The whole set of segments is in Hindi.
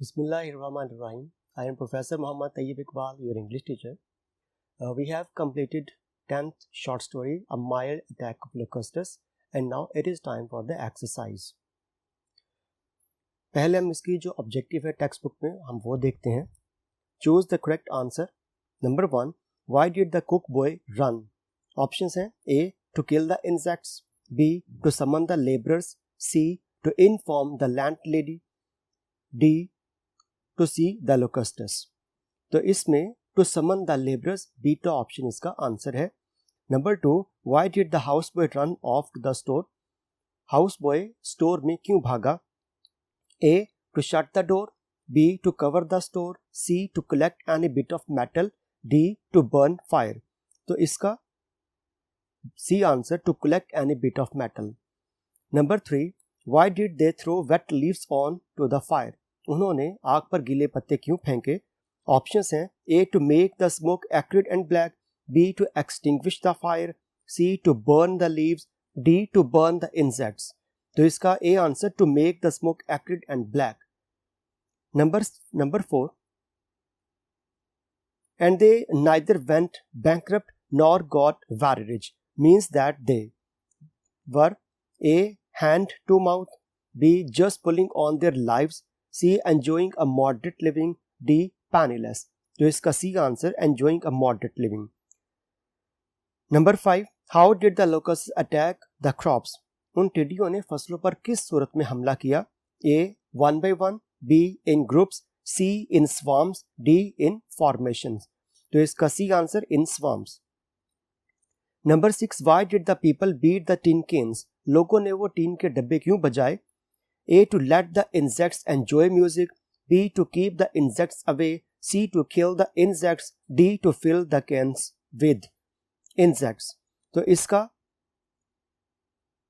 Bismillahirrahmanirrahim. I am Professor Muhammad Tayyib Iqbal, your English teacher. We have completed 10th short story, A Mild Attack of Locusts, and now it is time for the exercise. पहले हम इसकी जो ऑब्जेक्टिव है टेक्स्ट बुक में हम वो देखते हैं. Choose the correct answer. Number 1, why did the cook boy run? Options हैं A, to kill the insects, B, to summon the labourers, C, to inform the landlady, D, to see the locusts. तो इसमें टू समन द लेबरर्स बीटा ऑप्शन इसका आंसर है. Number 2, why did the house boy run off to the store? House boy store में क्यों भागा? A, to shut the door, B, to cover the store, C, to collect any bit of metal, D, to burn fire. तो इसका C answer to collect any bit of metal. Number 3, why did they throw wet leaves on to the fire? उन्होंने आग पर गीले पत्ते क्यों फेंके? ऑप्शंस हैं A, to make the smoke acrid and black, B, to extinguish the fire, C, to burn the leaves, D, to burn the insects. तो इसका A answer to make the smoke acrid and black. Number 4, and they neither went bankrupt nor got very rich means that they were A, hand to mouth, B, just pulling on their lives, C, enjoying a moderate living, D, penniless. तो इसका C answer enjoying a moderate living. Number 5, how did the locusts attack the crops? उन टिड्डियों ने फसलों पर किस सूरत में हमला किया? A, one by one, B, in groups, C, in swarms, D, in formations. तो इसका C answer in swarms. Number 6, why did the people beat the tin cans? लोगों ने वो टीन के डब्बे क्यों बजाए? A, to let the insects enjoy music, B, to keep the insects away, C, to kill the insects, D, to fill the cans with insects. तो इसका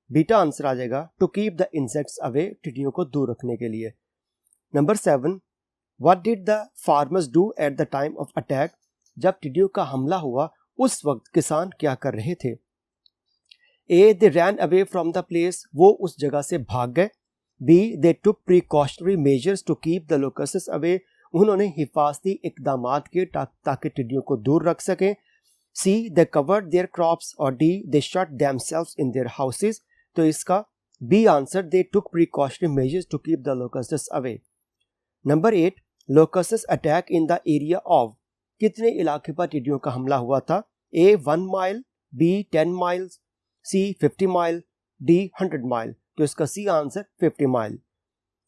बीटा आंसर आ जाएगा to keep the insects away, टिड्डियों को दूर रखने के लिए. Number 7, what did the farmers do at the time of attack? जब टिड्डियों का हमला हुआ उस वक्त किसान क्या कर रहे थे? A, they ran away from the place, वो उस जगह से भाग गए. B, they took precautionary measures to keep the locusts away, उन्होंने हिफाजती इकदामात किए ताकि टिड्डियों को दूर रख सकें. C, they covered their crops, और D, they shut themselves in their houses. तो इसका B answer they took precautionary measures to keep the locusts away. Number 8, locusts attack in the area of, कितने इलाके पर टिड्डियों का हमला हुआ था? A, 1 mile, B, 10 miles, C, 50 mile, D, 100 mile. तो इसका C answer 50 mile.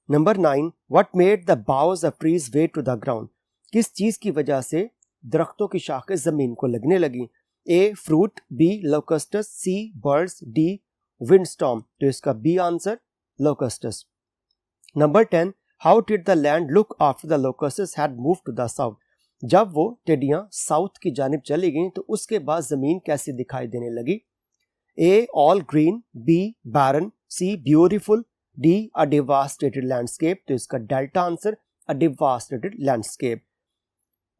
Number 9, what made the boughs of trees wave to the ground? किस चीज की वजह से दरख्तों की शाखें जमीन को लगने लगी? A, fruit, B, locusts, C, birds, D, windstorm. तो इसका B answer locusts. Number 10, how did the land look after the locusts had moved to the south? जब वो टिड्डियां साउथ की जानिब चली गईं तो उसके बाद जमीन कैसी दिखाई देने लगी? A, all green, B, barren, C, beautiful, D, a devastated landscape. तो इसका delta answer a devastated landscape.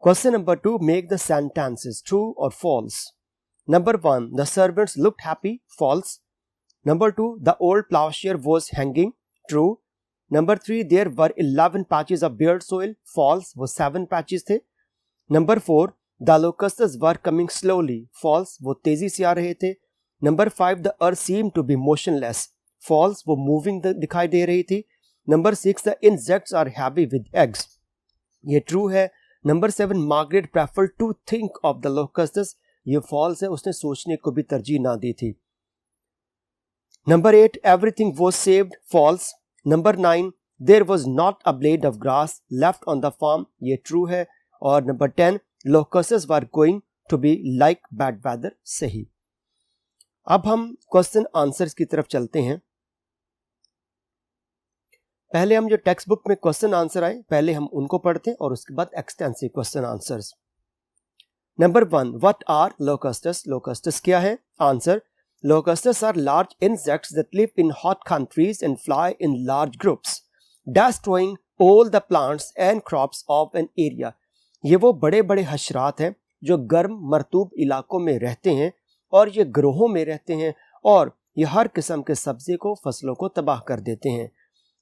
Question number 2, make the sentences true or false. Number 1, the servants looked happy. False. Number 2, the old plowshare was hanging. True. Number 3, there were 11 patches of bare soil. False. वो 7 patches थे. Number 4, the locusts were coming slowly. False. वो तेजी से आ रहे थे. Number 5, the earth seemed to be motionless. False. वो moving दिखाई दे रही थी. Number 6, the insects are heavy with eggs. ये true है. Number 7, Margaret preferred to think of the locusts. ये false है, उसने सोचने को भी तरजीह ना दी थी. Number 8, everything was saved. False. Number 9, there was not a blade of grass left on the farm. ये true है. और Number 10, locusts were going to be like bad weather. सही. अब हम क्वेश्चन आंसर्स की तरफ चलते हैं. पहले हम जो टेक्स्ट बुक में क्वेश्चन आंसर आए पहले हम उनको पढ़ते हैं और उसके बाद extensive question answers. Number 1, what are locusts? Locusts क्या है? Answer, locusts are large insects that live in hot countries and fly in large groups destroying all the plants and crops of an area. ये वो बड़े बड़े हशरात हैं जो गर्म मरतूब इलाकों में रहते हैं और ये ग्रोहों में रहते हैं और ये हर किस्म के सब्जी को फसलों को तबाह कर देते हैं.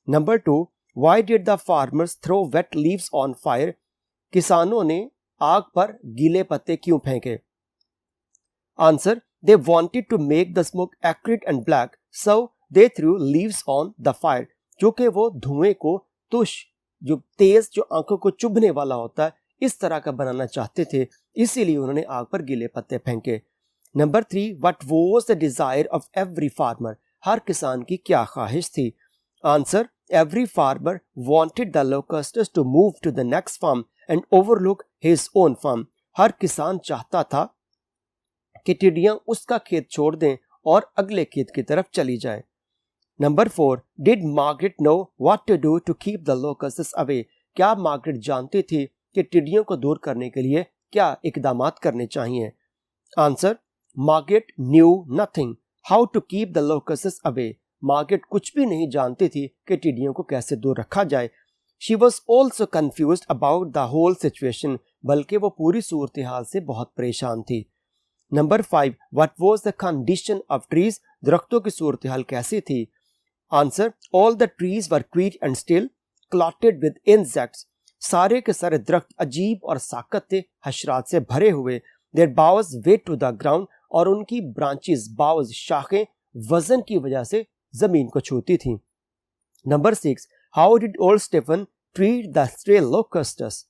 Number 2, Why did the farmers throw wet leaves on fire? किसानों ने आग पर गीले पत्ते क्यों फेंके? Answer, they wanted to make the smoke acrid and black, so they threw leaves on the fire. क्योंकि वो धुएं को तुष जो तेज जो आंखों को चुभने वाला होता है इस तरह का बनाना चाहते थे, इसीलिए उन्होंने आग पर गीले पत्ते फेंके. Number 3, what was the desire of every farmer? हर किसान की क्या ख्वाहिश थी? Answer, every farmer wanted the locusts to move to the next farm and overlook his own farm. हर किसान चाहता था कि टिड्डियां उसका खेत छोड़ दें और अगले खेत की तरफ चली जाएं. Number 4, did Margaret know what to do to keep the locusts away? क्या मार्गरेट जानती थी कि टिड्डियों को दूर करने के लिए क्या इकदामात करने चाहिए? Answer, Margaret knew nothing how to keep the locusts away. Margaret कुछ भी नहीं जानती थी कि टिड्डियों को कैसे दूर रखा जाए. She was also confused about the whole situation. बल्कि वो पूरी सूरत हाल से बहुत परेशान थी. Number 5, what was the condition of trees? दरख्तों की सूरत हाल कैसी थी? Answer, all the trees were quiet and still, clotted with insects. सारे के सारे दरख्त अजीब और साकत थे, हशरात से भरे हुए. Their boughs weighed to the ground. और उनकी ब्रांचेस, बाउज, शाखें वजन की वजह से जमीन को छूती थी. Number 6, how did old Stephen treat the stray locusts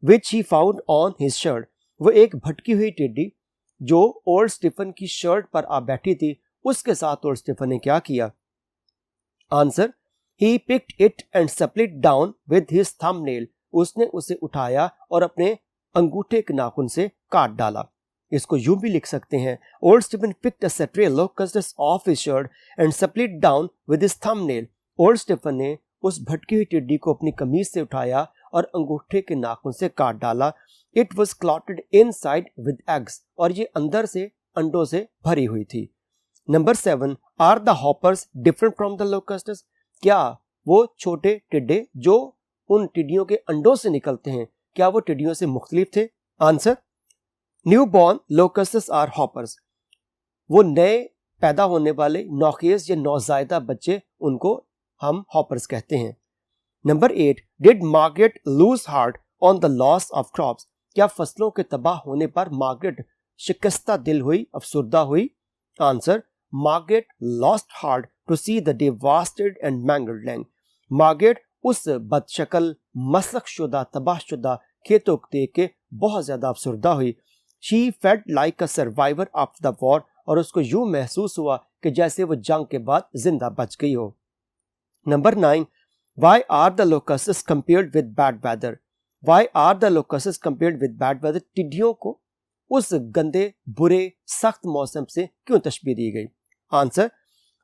which he found on his shirt? वो एक भटकी हुई टिड्डी जो ओल्ड स्टीफन की शर्ट पर आ बैठी थी, उसके साथ ओल्ड स्टीफन ने क्या किया? Answer, he picked it and split down with his thumbnail. उसने उसे उठाया और अपने अंगूठे के नाखून से काट डाला. इसको यूं भी लिख सकते हैं, old Stephen picked a stray locust off his shirt and split down with his thumbnail. Old Stephen ने उस भटकी हुई टिड्डी को अपनी कमीज से उठाया और अंगूठे के नाखून से काट डाला. It was clotted inside with eggs. और ये अंदर से अंडों से भरी हुई थी. Number 7, are the hoppers different from the locusts? क्या वो छोटे टिड्डे जो उन टिड्डियों के अंडों से निकलते हैं, क्या वो टिड्डियों से मुख्तलिफ थे? Answer, newborn locusts are hoppers. वो नए पैदा होने वाले नौखेज या नौजायदा बच्चे, उनको हम हॉपर्स कहते हैं. Number 8, did Margaret loose heart on the loss of crops? क्या फसलों के तबाह होने पर मार्गरेट शिकस्ता दिल हुई, अफसुर्दा हुई? Answer, Margaret lost heart to see the devastated and mangled land. Margaret उस बदशकल, मसख शुदा, तबाहशुदा खेतों को देख के बहुत ज्यादा अफसुर्दा हुई. She felt like a survivor of the war. और उसको यूं महसूस हुआ कि जैसे वो जंग के बाद जिंदा बच गई हो. Number 9, why are the locusts compared with bad weather? Why are the locusts compared with bad weather? टिड्डियों को उस गंदे, बुरे, सख्त मौसम से क्यों तशबीह दी गई? Answer,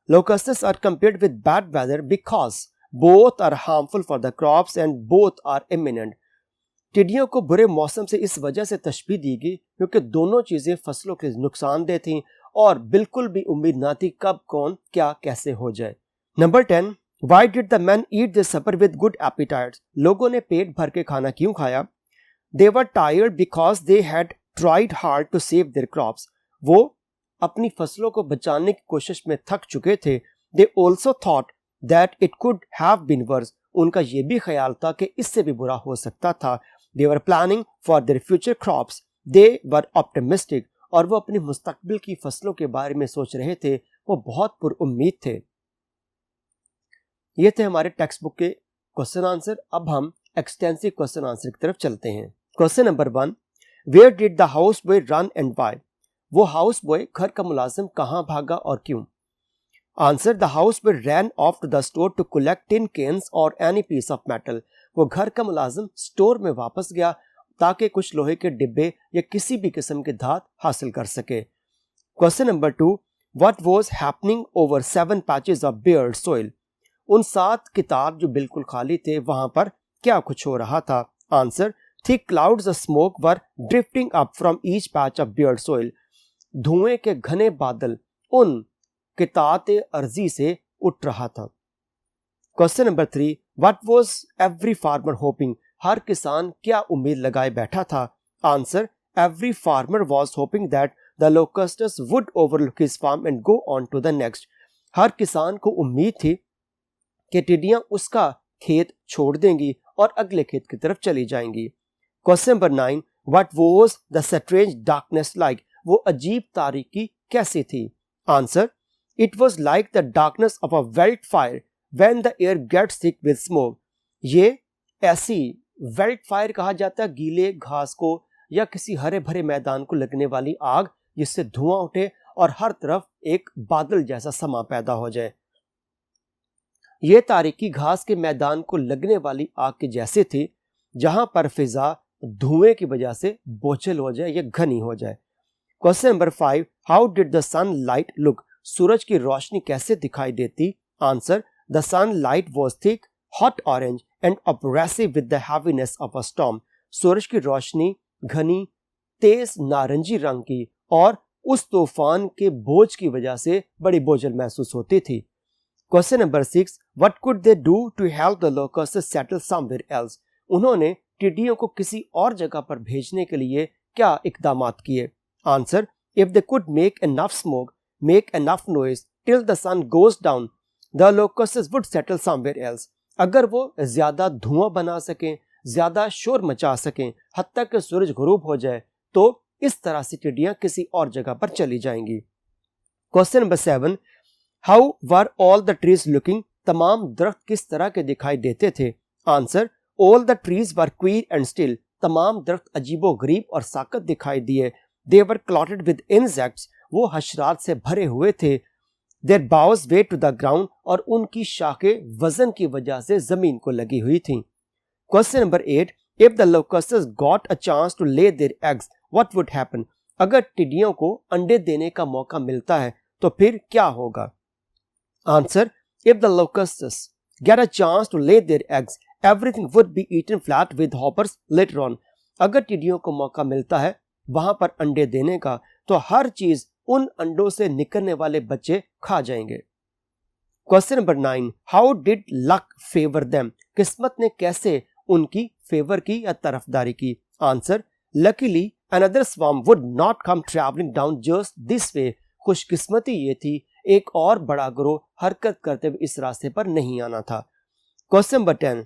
locusts are compared with bad weather because both are harmful for the crops and both are imminent. टिड्डियों को बुरे मौसम से इस वजह से तशबीह दी गई क्योंकि दोनों चीजें फसलों के नुकसानदेह थीं और बिल्कुल भी उम्मीद ना थी कब कौन क्या कैसे हो जाए. Number 10, Why did the men eat their supper with good appetites? लोगों ने पेट भर के खाना क्यों खाया? They were tired because they had tried hard to save their crops. वो अपनी फसलों को बचाने की कोशिश में थक चुके थे. They also thought that it could have been worse. उनका ये भी ख्याल था कि इससे भी बुरा हो सकता था. They were planning for their future crops. They were optimistic. और वो अपनी मुस्तकबिल की फसलों के बारे में सोच रहे थे. वो बहुत पुरउम्मीद थे. ये थे हमारे टेक्स्ट बुक के क्वेश्चन आंसर. अब हम एक्सटेंसिव क्वेश्चन आंसर की तरफ चलते हैं. Question number 1, where did the house boy run and why? वो हाउस बॉय, घर का मुलाजिम, कहां भागा और क्यों? Answer, the house boy ran off to the store to collect tin cans और एनी पीस ऑफ मेटल. वो घर का मुलाजिम स्टोर में वापस गया ताकि कुछ लोहे के डिब्बे या किसी भी किस्म के धात हासिल कर सके. Question number 2, what was happening over 7 patches of Baird soil? उन 7 किताब जो बिल्कुल खाली थे, वहां पर क्या कुछ हो रहा था? Answer, thick clouds of smoke were drifting up from each patch of Baird soil. धुएं के घने बादल उन किताते अर्जी से उठ रहा था. Question number 3, what was every farmer hoping? हर किसान क्या उम्मीद लगाए बैठा था? Answer, every farmer was hoping that the locusts would overlook his farm and go on to the next. हर किसान को उम्मीद थी कि टिड्डियां उसका खेत छोड़ देंगी और अगले खेत की तरफ चली जाएंगी। Question number 9, what was the strange darkness like? वो अजीब तारीकी कैसी थी? Answer, it was like the darkness of a veld fire when the air gets thick with smoke. ये ऐसी, वेल्ट फायर कहा जाता है गीले घास को या किसी हरे भरे मैदान को लगने वाली आग जिससे धुआं उठे और हर तरफ एक बादल जैसा समा पैदा हो जाए। ये तारीकी घास के मैदान को लगने वाली आग के जैसे थी जहां पर फिजा धुएं की वजह से बोझिल हो जाए या घनी हो जाए। Question number 5, how did the sun light look? सूरज की रोशनी कैसे दिखाई देती? Answer, the sun light was thick, hot orange and oppressive with the heaviness of a storm. सूरज की रोशनी घनी, तेज नारंगी रंग की और उस तूफान के बोझ की वजह से बड़ी बोझिल महसूस होती थी। Question number 6, what could they do to help the locust settle somewhere else? उन्होंने टिड्डियों को किसी और जगह पर भेजने के लिए क्या इकदामात किए? Answer, if they could make enough smoke, make enough noise till the sun goes down, the locusts would settle somewhere else. अगर वो ज्यादा धुआं बना सकें, ज्यादा शोर मचा सकें, हद तक कि सूरज गुरूब हो जाए, तो इस तरह से टिड्डियां किसी और जगह पर चली जाएंगी। Question number 7, how were all the trees looking? तमाम दरख्त किस तरह के दिखाई देते थे? Answer, all the trees were queer and still. तमाम दरख्त अजीबो गरीब और साकत दिखाई दिए। They were clotted with insects. वो हशरात से भरे हुए थे। Their boughs weigh to the ground. और उनकी शाखें वजन की वजह से जमीन को लगी हुई थी। Question number 8, if the locusts got a chance to lay their eggs, what would happen? अगर टिड्डियों को अंडे देने का मौका मिलता है तो फिर क्या होगा? Answer, if the locusts get a chance to lay their eggs, everything would be eaten flat with hoppers later on. अगर टिड्डियों को मौका मिलता है वहां पर अंडे देने का, तो हर चीज उन अंडों से निकलने वाले बच्चे खा जाएंगे। Question number 9, how did luck favour them? किस्मत ने कैसे उनकी फेवर की या तरफदारी की? Answer, luckily another swarm would not come travelling down just this way. खुशकिस्मती ये थी, एक और बड़ा ग्रोह हरकत करते हुए इस रास्ते पर नहीं आना था। Question number 10,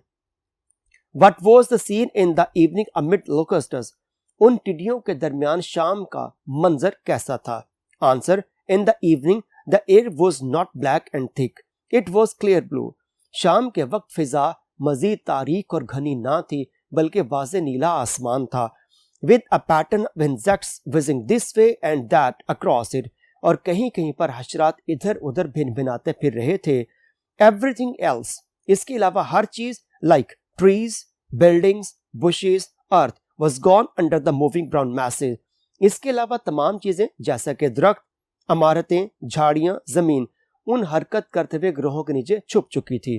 what was the scene in the evening amid locusts? उन टिड्डियों के दरमियान शाम का मंजर कैसा था? Answer, in the evening the air was not black and thick, it was clear blue. शाम के वक्त फिजा मजीद तारीक और घनी ना थी, बल्कि वाज़े नीला आसमान था। With a pattern of insects wheezing this way and that across it. और कहीं कहीं पर हशरात इधर उधर भिन भिनाते फिर रहे थे। एवरीथिंग एल्स, इसके अलावा हर चीज, like trees, buildings, bushes, earth was gone under the moving brown masses। इसके अलावा तमाम चीजें जैसा कि दरख्त, इमारतें, झाड़ियां, जमीन उन हरकत करते हुए ग्रहों के नीचे छुप चुकी थी।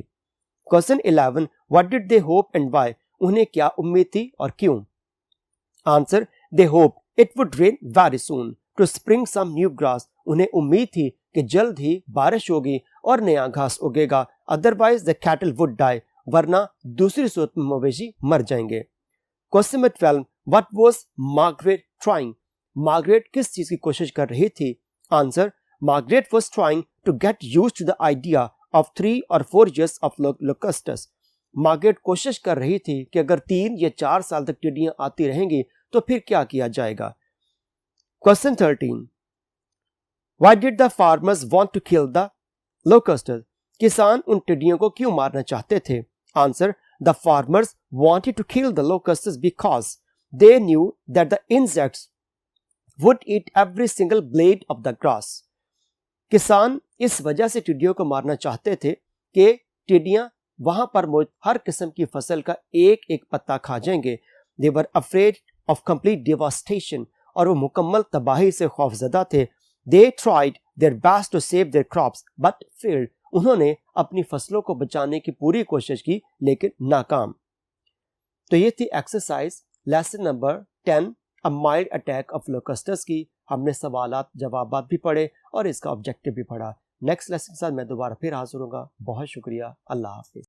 Question 11, what did they hope and why? उन्हें क्या उम्मीद थी और क्यों? Answer, they hope it would rain very soon to spring some new grass. उन्हें उम्मीद थी कि जल्द ही बारिश होगी और नया घास उगेगा। Otherwise the cattle would die, वरना दूसरी सूरत में मवेशी मर जाएंगे। Question number 12, what was Margaret trying? Margaret किस चीज की कोशिश कर रही थी? Answer, Margaret was trying to get used to the idea of 3 or 4 years of locusts. Margaret कोशिश कर रही थी कि अगर 3 या 4 साल तक टिड्डियां आती रहेंगी तो फिर क्या किया जाएगा। Question 13, why did the farmers want to kill the locusts? किसान उन टिड्डियों को क्यों मारना चाहते थे? Answer, the farmers wanted to kill the locusts because they knew that the insects would eat every single blade of the grass। किसान इस वजह से टिड्डियों को मारना चाहते थे कि टिड्डियां वहां पर मौजूद हर किस्म की फसल का एक एक पत्ता खा जाएंगे। They were afraid of complete devastation, और वो मुकम्मल तबाही से खौफजदा थे। They tried their best to save their crops but failed। उन्होंने अपनी फसलों को बचाने की पूरी कोशिश की लेकिन नाकाम। तो ये थी exercise lesson number 10, a mild attack of locusts की। हमने सवालात जवाबात भी पढ़े और इसका ऑब्जेक्टिव भी पढ़ा। नेक्स्ट लेसन के साथ मैं दोबारा फिर हाजिर होऊंगा। बहुत शुक्रिया। अल्लाह हाफिज।